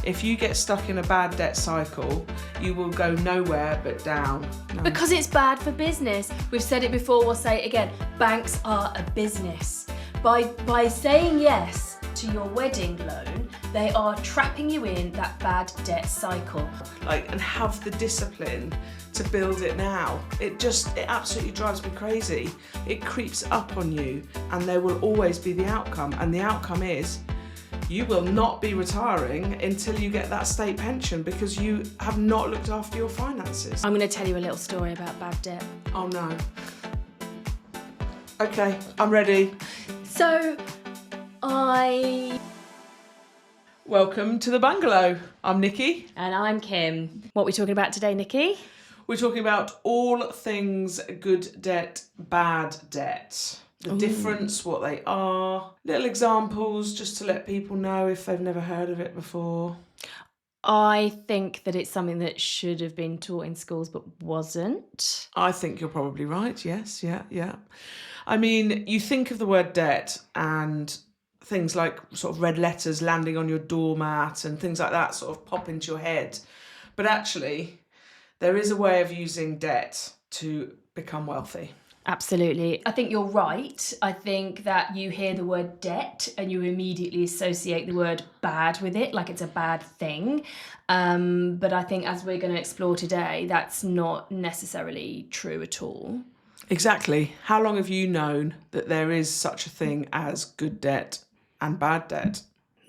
If you get stuck in a bad debt cycle, you will go nowhere but down. No. Because it's bad for business. We've said it before, we'll say it again. Banks are a business. By saying yes to your wedding loan, they are trapping you in that bad debt cycle. And have the discipline to build it now. It absolutely drives me crazy. It creeps up on you, and there will always be the outcome. And the outcome is you will not be retiring until you get that state pension because you have not looked after your finances. I'm going to tell you a little story about bad debt. Oh no. Okay, I'm ready. So, Welcome to the Bungalow. I'm Nikki. And I'm Kim. What are we talking about today, Nikki? We're talking about all things good debt, bad debt. The difference, what they are, little examples just to let people know if they've never heard of it before. I think that it's something that should have been taught in schools but wasn't. I think you're probably right, yes, yeah. I mean, you think of the word debt and things like sort of red letters landing on your doormat and things like that sort of pop into your head. But actually, there is a way of using debt to become wealthy. Absolutely. I think you're right. I think that you hear the word debt and you immediately associate the word bad with it, like it's a bad thing. But I think as we're going to explore today, that's not necessarily true at all. Exactly. How long have you known that there is such a thing as good debt and bad debt?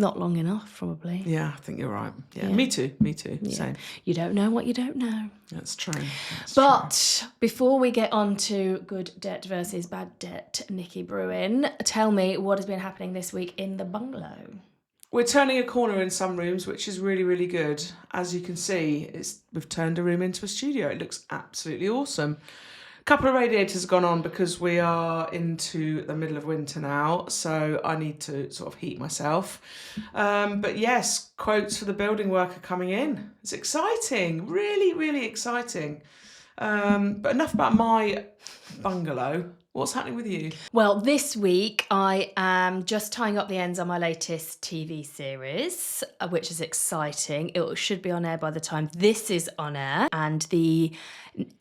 Not long enough, probably. Yeah, I think you're right. Yeah. Me too. Yeah. Same. You don't know what you don't know. That's true. But before we get on to good debt versus bad debt, Nikki Bruin, tell me what has been happening this week in the bungalow. We're turning a corner in some rooms, which is really, really good. As you can see, we've turned a room into a studio. It looks absolutely awesome. A couple of radiators have gone on because we are into the middle of winter now, so I need to sort of heat myself. But yes, quotes for the building work are coming in. It's exciting, really, really exciting. But enough about my bungalow. What's happening with you? Well, this week I am just tying up the ends on my latest TV series, which is exciting. It should be on air by the time this is on air. And the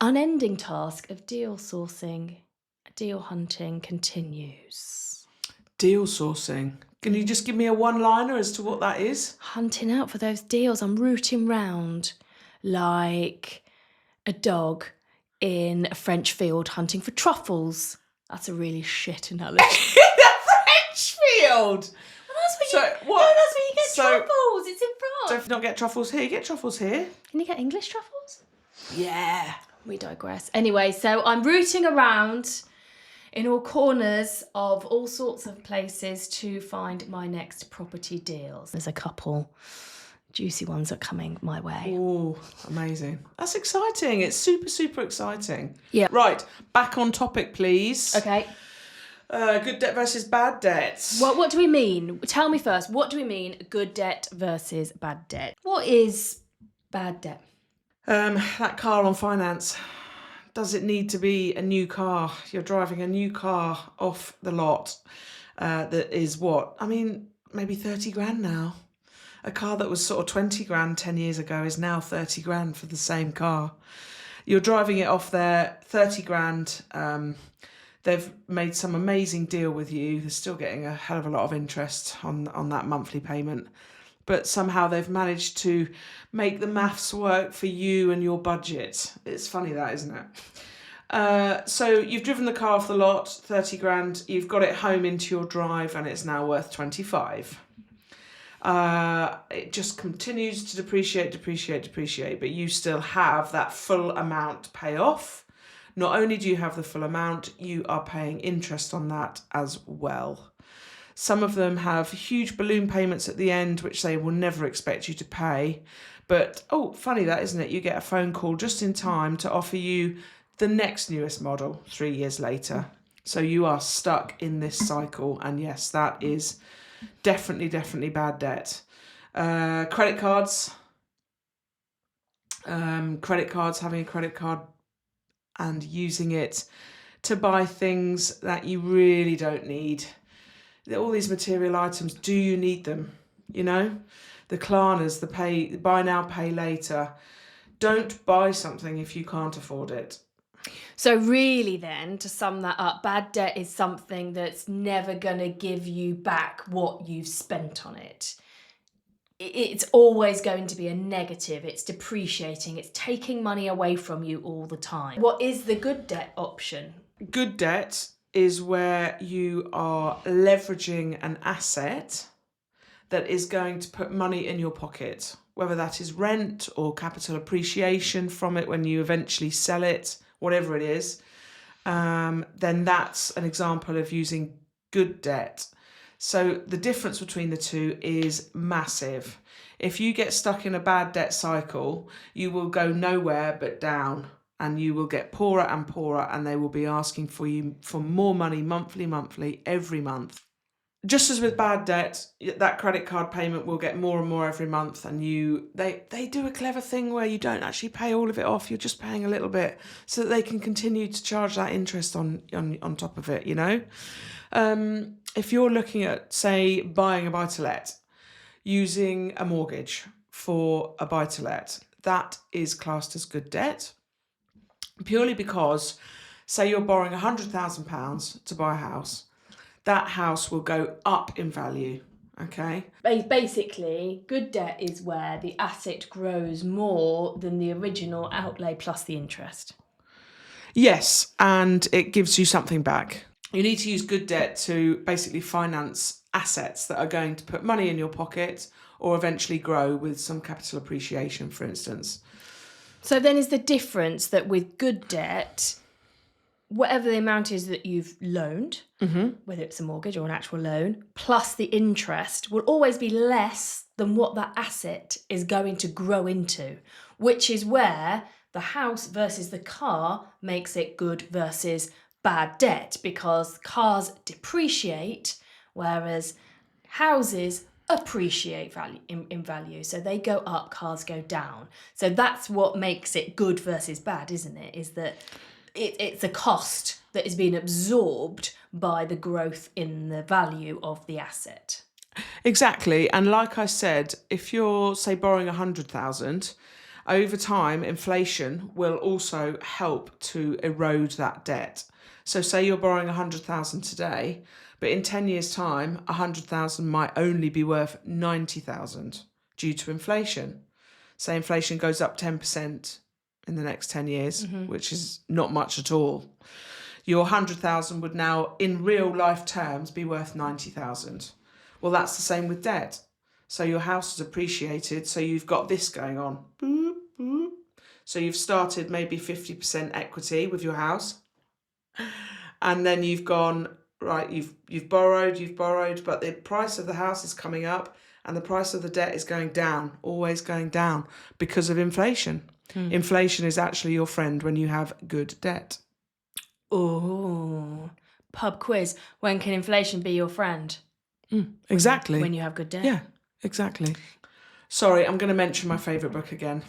unending task of deal sourcing, deal hunting continues. Deal sourcing. Can you just give me a one-liner as to what that is? Hunting out for those deals. I'm rooting round like a dog in a French field hunting for truffles. That's a really shit analogy. The French field! Well, that's where you get truffles. It's in France. Don't not get truffles here. You get truffles here. Can you get English truffles? Yeah. We digress. Anyway, so I'm rooting around in all corners of all sorts of places to find my next property deals. There's a couple juicy ones are coming my way. Oh, amazing. That's exciting. It's super, super exciting. Yeah. Right, back on topic, please. Okay. Good debt versus bad debt. What do we mean? Tell me first, what do we mean good debt versus bad debt? What is bad debt? That car on finance. Does it need to be a new car? You're driving a new car off the lot that is what? I mean, maybe 30 grand now. A car that was sort of 20 grand 10 years ago is now 30 grand for the same car. You're driving it off there, 30 grand. They've made some amazing deal with you. They're still getting a hell of a lot of interest on that monthly payment. But somehow they've managed to make the maths work for you and your budget. It's funny that, isn't it? So you've driven the car off the lot, 30 grand. You've got it home into your drive and it's now worth 25. It just continues to depreciate, but you still have that full amount to pay off. Not only do you have the full amount, you are paying interest on that as well. Some of them have huge balloon payments at the end, which they will never expect you to pay. But, funny that, isn't it? You get a phone call just in time to offer you the next newest model 3 years later. So you are stuck in this cycle. And yes, that is definitely bad debt. Credit cards. Having a credit card and using it to buy things that you really don't need. All these material items, do you need them? You know? the Klarnas, the buy now, pay later. Don't buy something if you can't afford it. So really then, to sum that up, bad debt is something that's never going to give you back what you've spent on it. It's always going to be a negative. It's depreciating. It's taking money away from you all the time. What is the good debt option? Good debt is where you are leveraging an asset that is going to put money in your pocket, whether that is rent or capital appreciation from it when you eventually sell it, whatever it is, then that's an example of using good debt. So the difference between the two is massive. If you get stuck in a bad debt cycle, you will go nowhere but down, and you will get poorer and poorer, and they will be asking for you for more money monthly, every month. Just as with bad debt, that credit card payment will get more and more every month, and they do a clever thing where you don't actually pay all of it off, you're just paying a little bit so that they can continue to charge that interest on top of it, you know? If you're looking at, say, buying a buy-to-let, using a mortgage for a buy-to-let, that is classed as good debt, purely because, say you're borrowing £100,000 to buy a house, that house will go up in value, okay? Basically, good debt is where the asset grows more than the original outlay plus the interest. Yes, and it gives you something back. You need to use good debt to basically finance assets that are going to put money in your pocket or eventually grow with some capital appreciation, for instance. So then is the difference that with good debt, whatever the amount is that you've loaned, whether it's a mortgage or an actual loan, plus the interest will always be less than what that asset is going to grow into, which is where the house versus the car makes it good versus bad debt, because cars depreciate, whereas houses appreciate value in value. So they go up, cars go down. So that's what makes it good versus bad, isn't it? Is that it's a cost that is being absorbed by the growth in the value of the asset. Exactly. And like I said, if you're, say, borrowing 100,000, over time, inflation will also help to erode that debt. So say you're borrowing 100,000 today, but in 10 years' time, 100,000 might only be worth 90,000 due to inflation. Say inflation goes up 10% in the next 10 years, which is not much at all. Your 100,000 would now, in real life terms, be worth 90,000. Well, that's the same with debt. So your house is appreciated, so you've got this going on. Boop, boop. So you've started maybe 50% equity with your house, and then you've gone, right, you've borrowed, but the price of the house is coming up and the price of the debt is going down, always going down because of inflation. Inflation is actually your friend when you have good debt. Oh, pub quiz. When can inflation be your friend? Exactly. When you have good debt. Yeah, exactly. Sorry, I'm going to mention my favourite book again.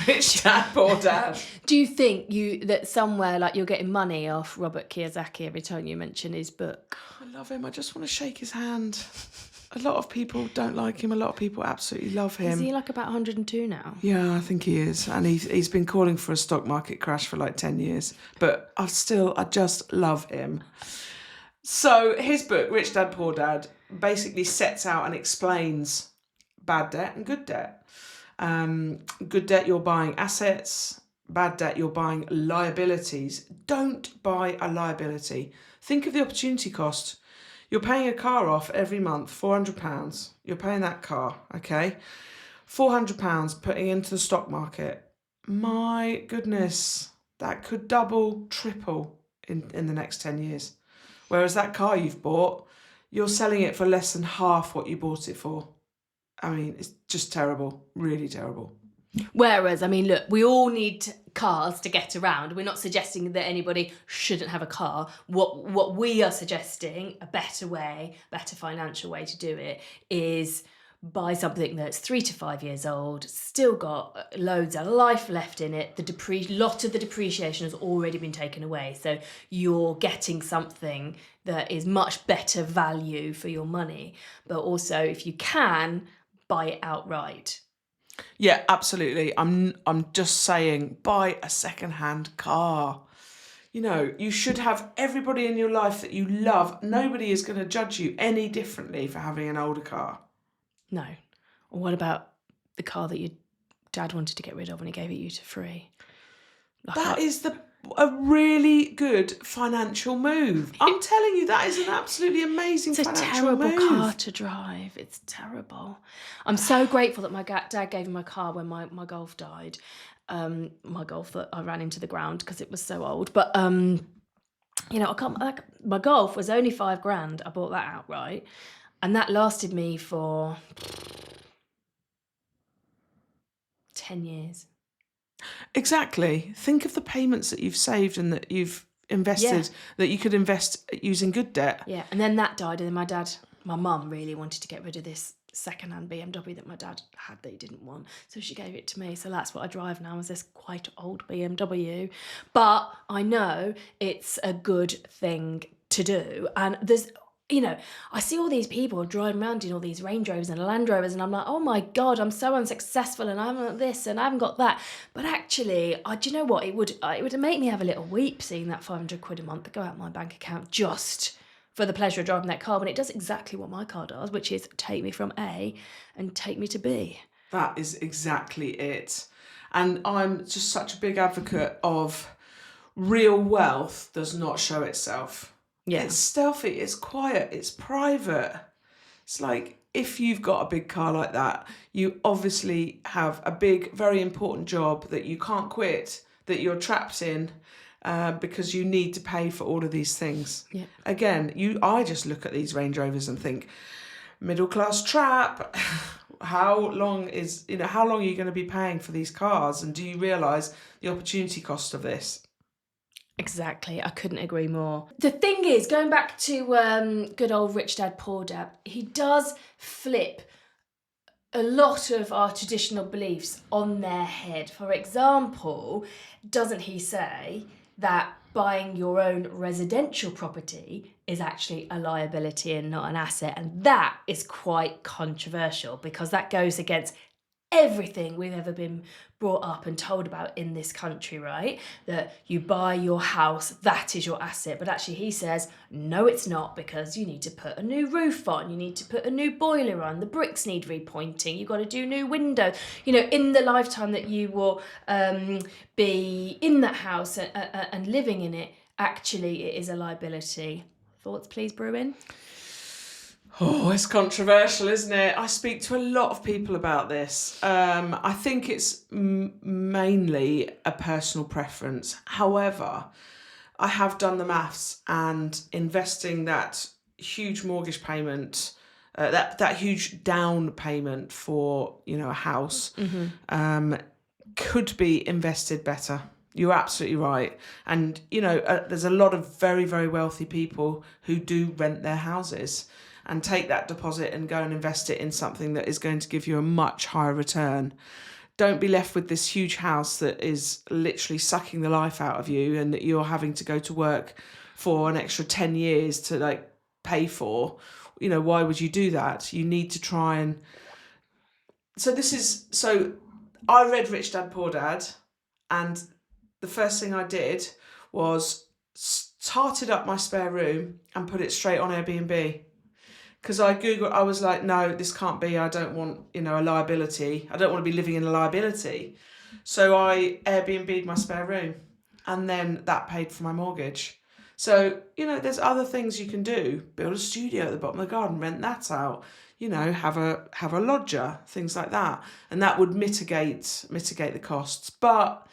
Rich Dad, Poor Dad. Do you think that somewhere like you're getting money off Robert Kiyosaki every time you mention his book? I love him. I just want to shake his hand. A lot of people don't like him. A lot of people absolutely love him. Is he like about 102 now? Yeah, I think he is. And he's been calling for a stock market crash for like 10 years. But I just love him. So his book, Rich Dad, Poor Dad, basically sets out and explains bad debt and good debt. Good debt, you're buying assets. Bad debt, you're buying liabilities. Don't buy a liability. Think of the opportunity cost. You're paying a car off every month, £400. You're paying that car, okay? £400 putting into the stock market. My goodness, that could double, triple in the next 10 years. Whereas that car you've bought, you're selling it for less than half what you bought it for. I mean, it's just terrible, really terrible. Whereas, I mean, look, we all need cars to get around. We're not suggesting that anybody shouldn't have a car. What we are suggesting, a better way, better financial way to do it, is buy something that's 3 to 5 years old, still got loads of life left in it. Lot of the depreciation has already been taken away. So you're getting something that is much better value for your money. But also, if you can, buy it outright. Yeah, absolutely. I'm just saying, buy a second-hand car. You should have everybody in your life that you love. Nobody is going to judge you any differently for having an older car. No. Or what about the car that your dad wanted to get rid of when he gave it you to free? That is a really good financial move. I'm telling you, that is an absolutely amazing It's a financial terrible move. car to drive. It's terrible. I'm so grateful that my dad gave me my car when my Golf died. My Golf that I ran into the ground because it was so old. But I can't. My Golf was only £5,000. I bought that outright, and that lasted me for 10 years. Exactly. Think of the payments that you've saved and that you've invested, that you could invest using good debt. Yeah, and then that died, and then my mum really wanted to get rid of this second-hand BMW that my dad had that he didn't want, so she gave it to me. So that's what I drive now, is this quite old BMW. But I know it's a good thing to do, and there's I see all these people driving around in all these Range Rovers and Land Rovers, and I'm like, oh my God, I'm so unsuccessful, and I haven't got this, and I haven't got that. But actually, do you know what? It would make me have a little weep seeing that £500 a month go out my bank account just for the pleasure of driving that car, when it does exactly what my car does, which is take me from A and take me to B. That is exactly it. And I'm just such a big advocate of real wealth does not show itself. Yeah. It's stealthy, it's quiet, it's private. It's like, if you've got a big car like that, you obviously have a big, very important job that you can't quit, that you're trapped in, because you need to pay for all of these things. Yeah. Again, I just look at these Range Rovers and think, middle class trap. How long are you going to be paying for these cars? And do you realise the opportunity cost of this? Exactly. I couldn't agree more. The thing is, going back to good old Rich Dad Poor Dad, he does flip a lot of our traditional beliefs on their head. For example, doesn't he say that buying your own residential property is actually a liability and not an asset? And that is quite controversial, because that goes against everything we've ever been brought up and told about in this country, right? That you buy your house, that is your asset. But actually he says, no, it's not, because you need to put a new roof on, you need to put a new boiler on, the bricks need repointing, you've got to do new windows. In the lifetime that you will be in that house and living in it, actually it is a liability. Thoughts, please, Bruin? Oh, it's controversial, isn't it? I speak to a lot of people about this. I think it's mainly a personal preference. However, I have done the maths, and investing that huge mortgage payment, that huge down payment for a house, could be invested better. You're absolutely right. And there's a lot of very, very wealthy people who do rent their houses and take that deposit and go and invest it in something that is going to give you a much higher return. Don't be left with this huge house that is literally sucking the life out of you, and that you're having to go to work for an extra 10 years to pay for. Why would you do that? You need to try and... So I read Rich Dad Poor Dad, and the first thing I did was tarted up my spare room and put it straight on Airbnb. Because I Googled, I was like, no, this can't be. I don't want, a liability. I don't want to be living in a liability. So I Airbnb'd my spare room, and then that paid for my mortgage. So, there's other things you can do. Build a studio at the bottom of the garden, rent that out, have a lodger, things like that. And that would mitigate the costs. But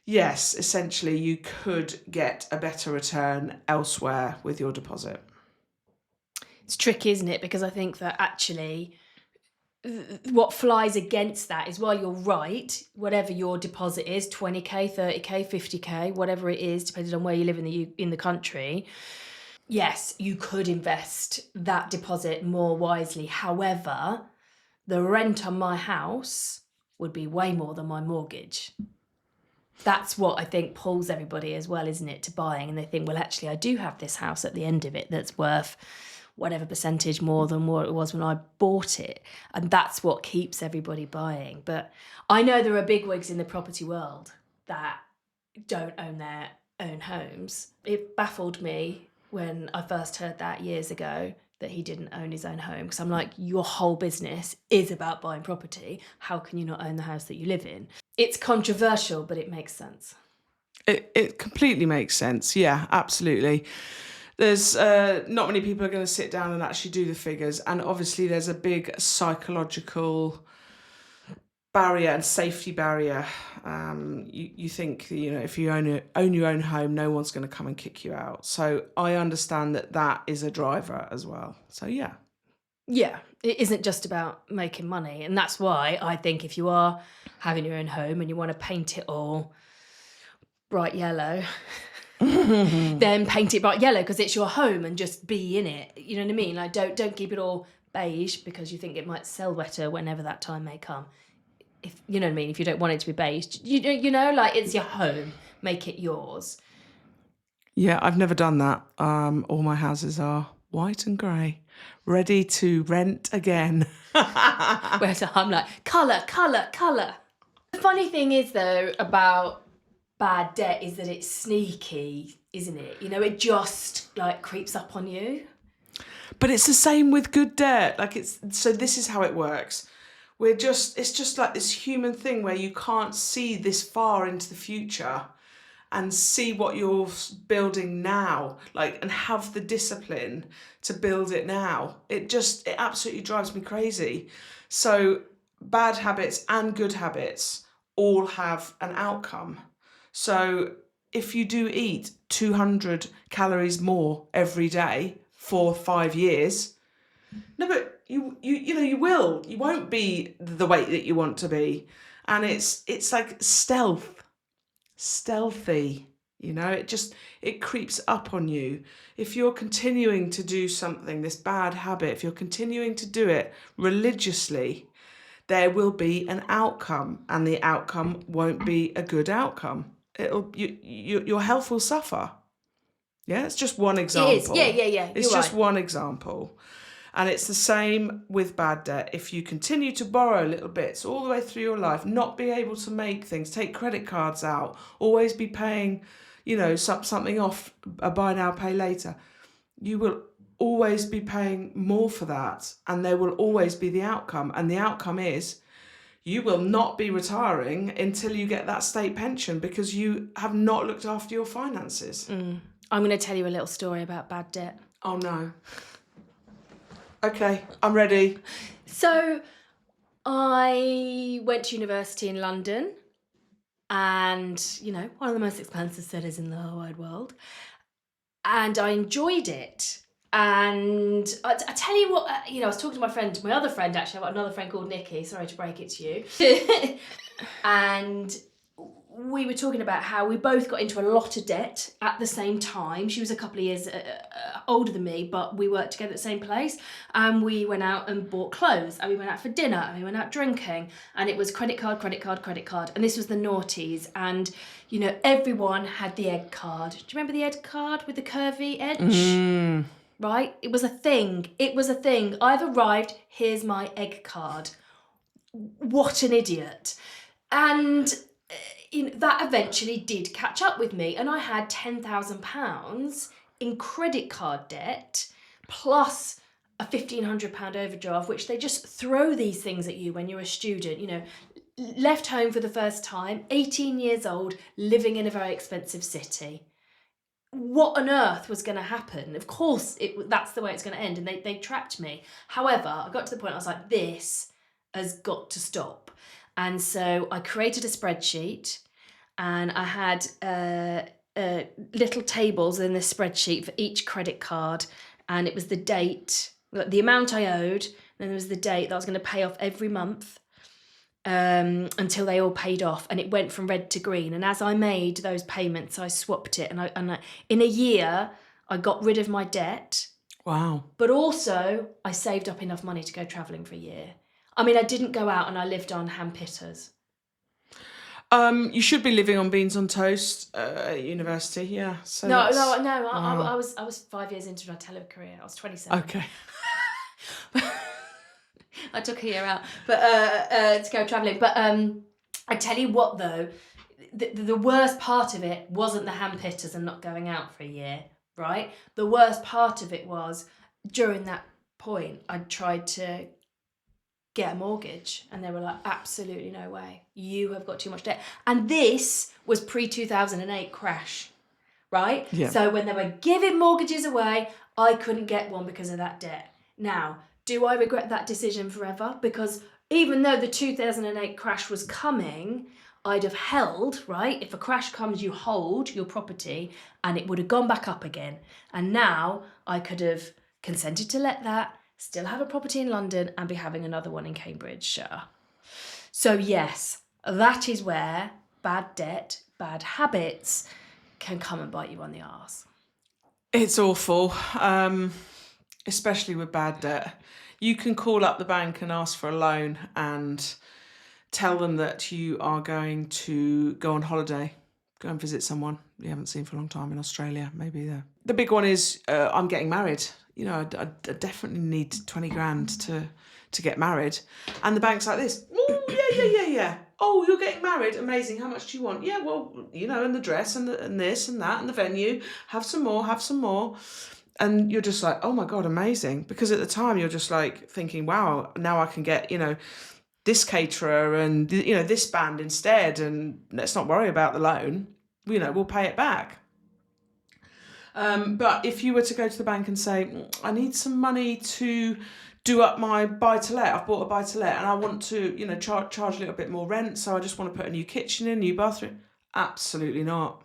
yes, essentially you could get a better return elsewhere with your deposit. It's tricky, isn't it? Because I think that actually what flies against that is, while you're right, whatever your deposit is, 20k, 30k, 50k, whatever it is, depending on where you live in the country, yes, you could invest that deposit more wisely. However, the rent on my house would be way more than my mortgage. That's what I think pulls everybody as well, isn't it, to buying. And they think, well, actually, I do have this house at the end of it that's worth whatever percentage more than what it was when I bought it. And that's what keeps everybody buying. But I know there are bigwigs in the property world that don't own their own homes. It baffled me when I first heard that years ago, that he didn't own his own home, because I'm like, your whole business is about buying property. How can you not own the house that you live in? It's controversial, but it makes sense. It completely makes sense. Yeah, absolutely. There's not many people are going to sit down and actually do the figures, and obviously there's a big psychological barrier and safety barrier. You think, if you own your own home, no one's going to come and kick you out. So I understand that is a driver as well. So yeah. Yeah, it isn't just about making money. And that's why I think if you are having your own home and you want to paint it all bright yellow, then paint it bright yellow because it's your home and just be in it. You know what I mean? Like, don't keep it all beige because you think it might sell better whenever that time may come. If you know what I mean, if you don't want it to be beige, like, it's your home, make it yours. Yeah, I've never done that. All my houses are white and grey, ready to rent again. Whereas I'm like, colour. The funny thing is, though, about bad debt is that it's sneaky, isn't it? It just like creeps up on you. But it's the same with good debt. So this is how it works. It's just like this human thing where you can't see this far into the future and see what you're building now, and have the discipline to build it now. It absolutely drives me crazy. So bad habits and good habits all have an outcome. So if you do eat 200 calories more every day for 5 years, no, but you won't be the weight that you want to be. And it's like stealthy, it creeps up on you. If you're continuing to do something, this bad habit, if you're continuing to do it religiously, there will be an outcome, and the outcome won't be a good outcome. Your health will suffer. Yeah, it's just one example. It is. Yeah. It's just one example. And it's the same with bad debt. If you continue to borrow little bits all the way through your life, not be able to make things, take credit cards out, always be paying, something off, a buy now, pay later, you will always be paying more for that. And there will always be the outcome. And the outcome is you will not be retiring until you get that state pension because you have not looked after your finances. I'm going to tell you a little story about bad debt. Oh, no. Okay, I'm ready. So I went to university in London, and, one of the most expensive cities in the whole wide world. And I enjoyed it. And I tell you what, I was talking to my other friend, actually. I've got another friend called Nikki. Sorry to break it to you. And we were talking about how we both got into a lot of debt at the same time. She was a couple of years older than me, but we worked together at the same place. And we went out and bought clothes, and we went out for dinner, and we went out drinking. And it was credit card. And this was the noughties. And, everyone had the egg card. Do you remember the egg card with the curvy edge? Right? It was a thing. I've arrived. Here's my egg card. What an idiot. And that eventually did catch up with me, and I had £10,000 in credit card debt, plus a £1,500 overdraft, which they just throw these things at you when you're a student, left home for the first time, 18 years old, living in a very expensive city. What on earth was going to happen? Of course, that's the way it's going to end, and they trapped me. However, I got to the point I was like, this has got to stop. And so I created a spreadsheet, and I had little tables in this spreadsheet for each credit card, and it was the date, the amount I owed, and then there was the date that I was going to pay off every month until they all paid off, and it went from red to green. And as I made those payments, I swapped it, and I in a year I got rid of my debt. Wow! But also I saved up enough money to go travelling for a year. I mean, I didn't go out and I lived on hand pitters. You should be living on beans on toast at university, yeah. So No. wow. I was 5 years into my telecareer. I was 27. Okay. I took a year out, but to go travelling. But I tell you what, though, the worst part of it wasn't the handpitters and not going out for a year, right? The worst part of it was during that point, I tried to get a mortgage, and they were like, absolutely no way. You have got too much debt. And this was pre-2008 crash, right? Yeah. So when they were giving mortgages away, I couldn't get one because of that debt. Now, do I regret that decision forever? Because even though the 2008 crash was coming, I'd have held, right? If a crash comes, you hold your property and it would have gone back up again. And now I could have consented to let that, still have a property in London and be having another one in Cambridgeshire. So yes, that is where bad debt, bad habits can come and bite you on the arse. It's awful, especially with bad debt. You can call up the bank and ask for a loan and tell them that you are going to go on holiday, go and visit someone you haven't seen for a long time in Australia, maybe there. The big one is I'm getting married. You know, I definitely need 20 grand to get married. And the bank's like this, oh, yeah. Oh, you're getting married, amazing, how much do you want? Yeah, well, you know, and the dress and this and that and the venue, have some more. And you're just like, oh my God, amazing. Because at the time you're just like thinking, wow, now I can get, you know, this caterer and, you know, this band instead. And let's not worry about the loan. You know, we'll pay it back. But if you were to go to the bank and say, I need some money to do up my buy-to-let, I've bought a buy-to-let and I want to, you know, charge a little bit more rent, so I just want to put a new kitchen in, new bathroom. Absolutely not.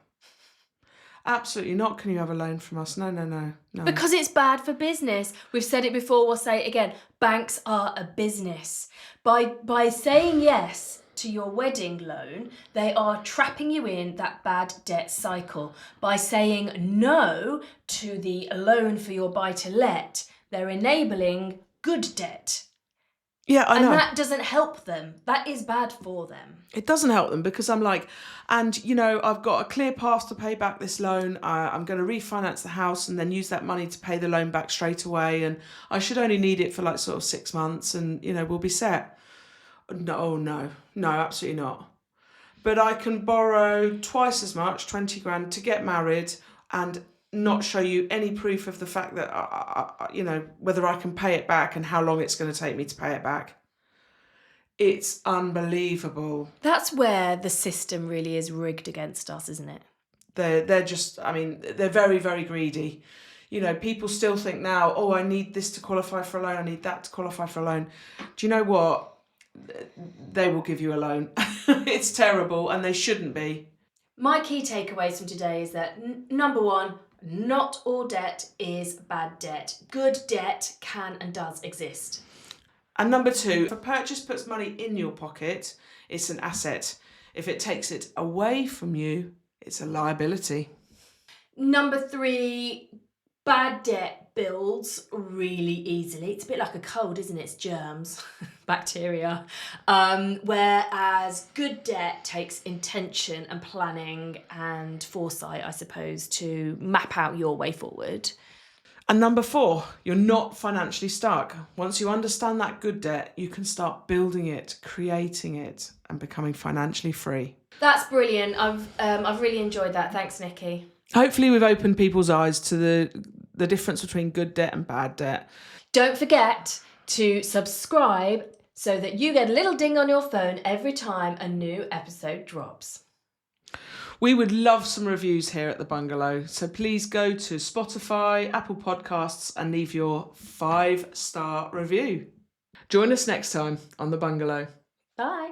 Absolutely not. Can you have a loan from us? No. Because it's bad for business. We've said it before, we'll say it again. Banks are a business. By saying yes to your wedding loan, they are trapping you in that bad debt cycle. By saying no to the loan for your buy-to-let, they're enabling good debt. Yeah, I know. And that doesn't help them. That is bad for them. It doesn't help them because I'm like, and you know, I've got a clear path to pay back this loan. I'm going to refinance the house and then use that money to pay the loan back straight away. And I should only need it for like sort of 6 months and, you know, we'll be set. No, absolutely not. But I can borrow twice as much, 20 grand, to get married and not show you any proof of the fact that, you know, whether I can pay it back and how long it's going to take me to pay it back. It's unbelievable. That's where the system really is rigged against us, isn't it? They're just, I mean, they're very, very greedy. You know, people still think now, oh, I need this to qualify for a loan, I need that to qualify for a loan. Do you know what? They will give you a loan. It's terrible and they shouldn't be. My key takeaways from today is that number one, not all debt is bad debt. Good debt can and does exist. And number two, if a purchase puts money in your pocket, it's an asset. If it takes it away from you, it's a liability. Number three, bad debt builds really easily. It's a bit like a cold, isn't it? It's germs, bacteria. Whereas good debt takes intention and planning and foresight, I suppose, to map out your way forward. And number four, you're not financially stuck. Once you understand that good debt, you can start building it, creating it, and becoming financially free. That's brilliant. I've really enjoyed that. Thanks, Nikki. Hopefully we've opened people's eyes to the difference between good debt and bad debt. Don't forget to subscribe so that you get a little ding on your phone every time a new episode drops. We would love some reviews here at the Bungalow, so please go to Spotify, Apple Podcasts and leave your 5-star review. Join us next time on the Bungalow. Bye.